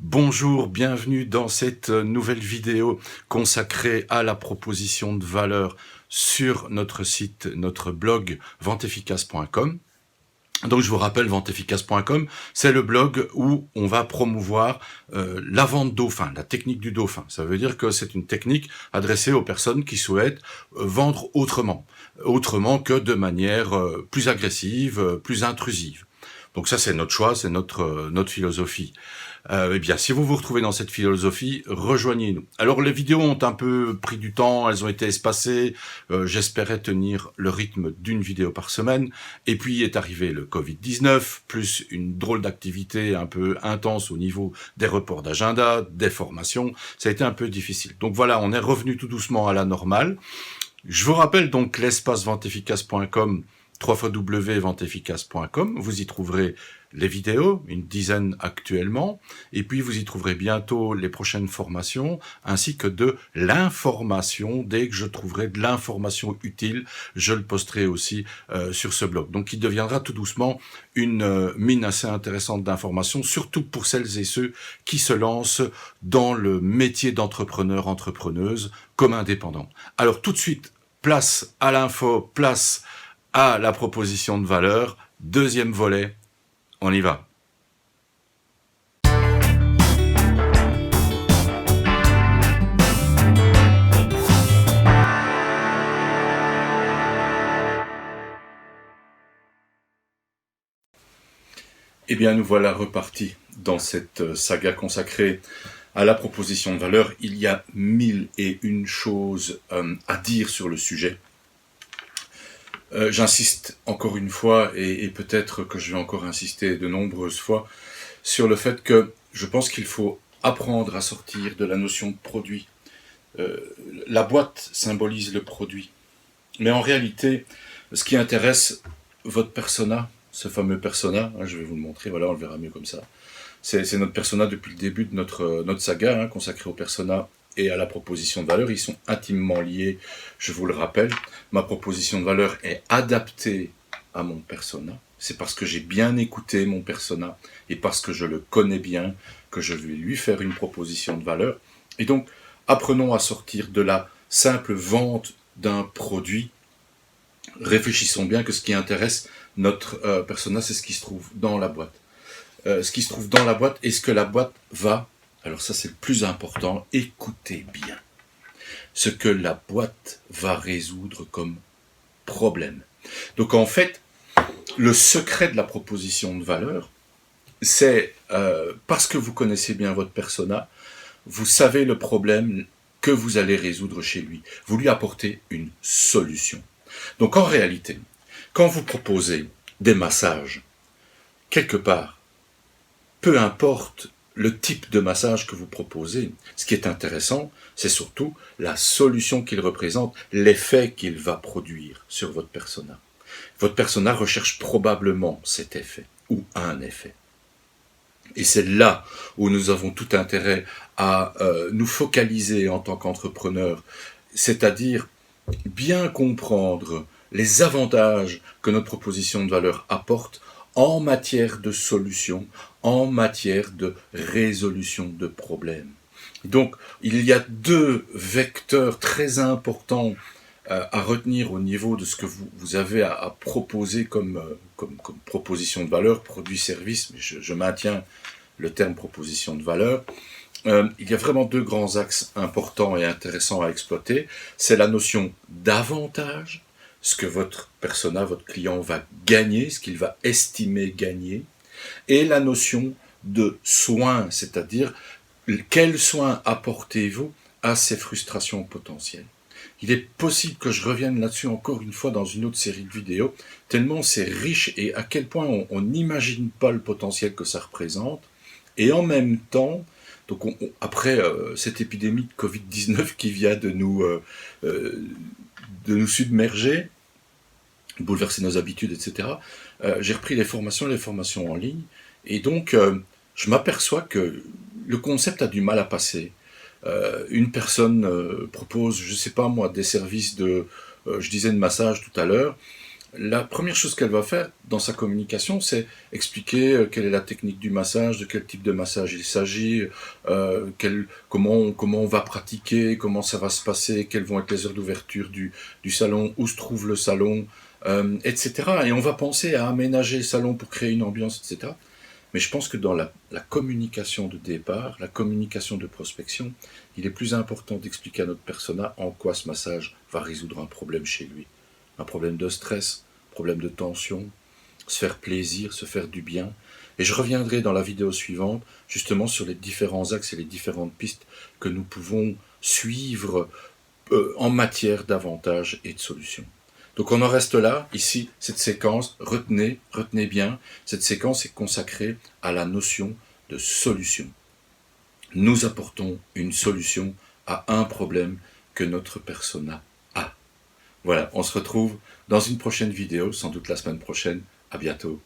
Bonjour, bienvenue dans cette nouvelle vidéo consacrée à la proposition de valeur sur notre site, notre blog venteefficace.com. Donc je vous rappelle, venteefficace.com, c'est le blog où on va promouvoir la vente dauphin, la technique du dauphin. Ça veut dire que c'est une technique adressée aux personnes qui souhaitent vendre autrement que de manière plus agressive, plus intrusive. Donc ça, c'est notre choix, c'est notre philosophie. Eh bien, si vous vous retrouvez dans cette philosophie, rejoignez-nous. Alors, les vidéos ont un peu pris du temps, elles ont été espacées. J'espérais tenir le rythme d'une vidéo par semaine. Et puis est arrivé le Covid-19, plus une drôle d'activité un peu intense au niveau des reports d'agenda, des formations. Ça a été un peu difficile. Donc voilà, on est revenu tout doucement à la normale. Je vous rappelle donc l'espace venteefficace.com, www.venteefficace.com. Vous y trouverez les vidéos, une dizaine actuellement, et puis vous y trouverez bientôt les prochaines formations, ainsi que de l'information. Dès que je trouverai de l'information utile, je le posterai aussi sur ce blog. Donc il deviendra tout doucement une mine assez intéressante d'informations, surtout pour celles et ceux qui se lancent dans le métier d'entrepreneur, entrepreneuse, comme indépendant. Alors tout de suite, place à l'info, place à la proposition de valeur. Deuxième volet, on y va. Eh bien, nous voilà repartis dans cette saga consacrée à la proposition de valeur. Il y a 1001 choses à dire sur le sujet. J'insiste encore une fois, et peut-être que je vais encore insister de nombreuses fois, sur le fait que je pense qu'il faut apprendre à sortir de la notion de produit. La boîte symbolise le produit. Mais en réalité, ce qui intéresse votre persona, ce fameux persona, je vais vous le montrer, voilà, on le verra mieux comme ça. C'est notre persona depuis le début de notre saga, consacrée au persona et à la proposition de valeur. Ils sont intimement liés, je vous le rappelle. Ma proposition de valeur est adaptée à mon persona. C'est parce que j'ai bien écouté mon persona et parce que je le connais bien que je vais lui faire une proposition de valeur. Et donc, apprenons à sortir de la simple vente d'un produit. Réfléchissons bien que ce qui intéresse notre persona, c'est ce qui se trouve dans la boîte. Ce qui se trouve dans la boîte et ce que la boîte va, alors ça c'est le plus important, écoutez bien, ce que la boîte va résoudre comme problème. Donc en fait, le secret de la proposition de valeur, c'est parce que vous connaissez bien votre persona, vous savez le problème que vous allez résoudre chez lui. Vous lui apportez une solution. Donc en réalité, quand vous proposez des massages, quelque part, peu importe le type de massage que vous proposez, ce qui est intéressant, c'est surtout la solution qu'il représente, l'effet qu'il va produire sur votre persona. Votre persona recherche probablement cet effet, ou un effet. Et c'est là où nous avons tout intérêt à nous focaliser en tant qu'entrepreneurs, c'est-à-dire bien comprendre les avantages que notre proposition de valeur apporte en matière de solution, en matière de résolution de problèmes. Donc, il y a deux vecteurs très importants à retenir au niveau de ce que vous avez à proposer comme proposition de valeur, produit-service, mais je maintiens le terme proposition de valeur. Il y a vraiment deux grands axes importants et intéressants à exploiter. C'est la notion d'avantage, ce que votre persona, votre client va gagner, ce qu'il va estimer gagner, et la notion de soin, c'est-à-dire quels soins apportez-vous à ces frustrations potentielles. Il est possible que je revienne là-dessus encore une fois dans une autre série de vidéos, tellement c'est riche et à quel point on n'imagine pas le potentiel que ça représente, et en même temps, donc après cette épidémie de Covid-19 qui vient de nous submerger, bouleverser nos habitudes, etc., j'ai repris les formations en ligne, et donc je m'aperçois que le concept a du mal à passer. Une personne propose, je ne sais pas moi, des services de, je disais de massage tout à l'heure, la première chose qu'elle va faire dans sa communication, c'est expliquer quelle est la technique du massage, de quel type de massage il s'agit, comment on va pratiquer, comment ça va se passer, quelles vont être les heures d'ouverture du salon, où se trouve le salon, etc. Et on va penser à aménager le salon pour créer une ambiance, etc. Mais je pense que dans la communication de départ, la communication de prospection, il est plus important d'expliquer à notre persona en quoi ce massage va résoudre un problème chez lui. Un problème de stress, problème de tension, se faire plaisir, se faire du bien. Et je reviendrai dans la vidéo suivante justement sur les différents axes et les différentes pistes que nous pouvons suivre en matière d'avantages et de solutions. Donc on en reste là, ici, cette séquence, retenez bien, cette séquence est consacrée à la notion de solution. Nous apportons une solution à un problème que notre persona a. Voilà, on se retrouve dans une prochaine vidéo, sans doute la semaine prochaine. À bientôt.